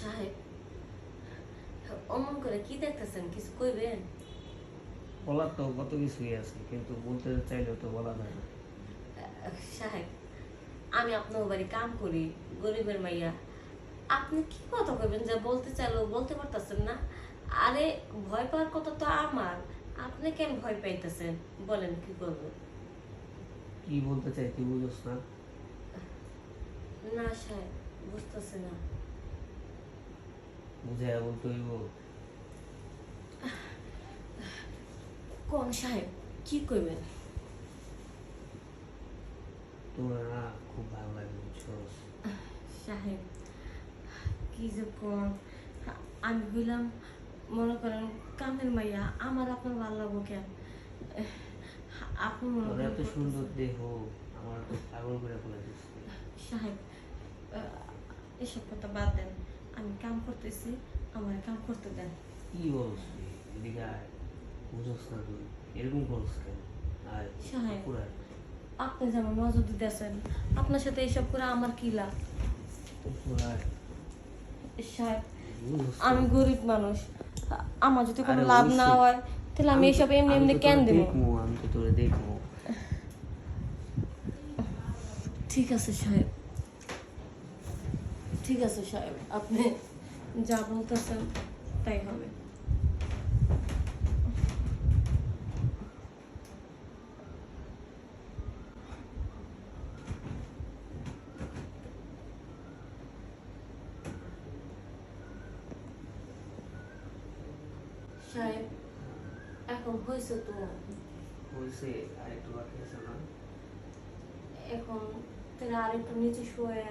সাহেব, অমন করে কি দেখতেছেন, কিছু কইবেন? বলার তো কত কিছুই আছে, কিন্তু বলতে চাইলেও তো বলা যায় না। সাহেব, আমি আপনার বাড়ি কাম করি, গরিবের মাইয়া। আপনি কি কথা কইবেন, যা বলতে চাইলেও বলতে পারতেছেন না? আরে, ভয় পাওয়ার কথা তো আমার। আপনি কেন ভয় পাইতেছেন? বলেন কি করবেন? কি বলতে চাই তুই বুঝোস না? না সাহেব, বুঝতেছে না। বুঝাইয়া বলতে হইব। কোন সাহেব, কি কইবেন? তোর না খুব ভালো লাগে বুঝছস। সাহেব, কি যে কোন, আমি হইলাম, মনে করেন, কামের মাইয়া। আমার আপনার ভালো লাগবো কেন? আপনি মনে তোর করেন এত সুন্দর দেহ, আমার তো পাগল করে ফেলে দিচ্ছে। সাহেব, এসব কথা বাদ দেন। আমি কাম করতেছি, আমার কাম করতে দেন। কি বলছ তুই? এদিকে আয়। বুঝোস না তুই? এরকম বলছ কেন? আয় সাহেব, পুরা আপনি যেমন নজর দিতেছেন, আপনার সাথে এসব করে আমার কি লাভ? পুরা সাহেব, বুঝোস আমি না? গরিব মানুষ। আমার যদি কোনো আরে লাভ না অবশ্যই। হয়, তাহলে আমি এসব এমনি আমি এমনি তো কেন তোরে দেবো? দেখবো, আমি তো তোরে দেখবো। ঠিক আছে সাহেব, ঠিক আছে সাহেব, আপনি যা বলতেছেন তাই হবে। সাহেব, এখন হয়েছে তো। হয়েছে, আর একটু বাকি আছে না? এখন তাহলে আর একটু নিচে শুয়ে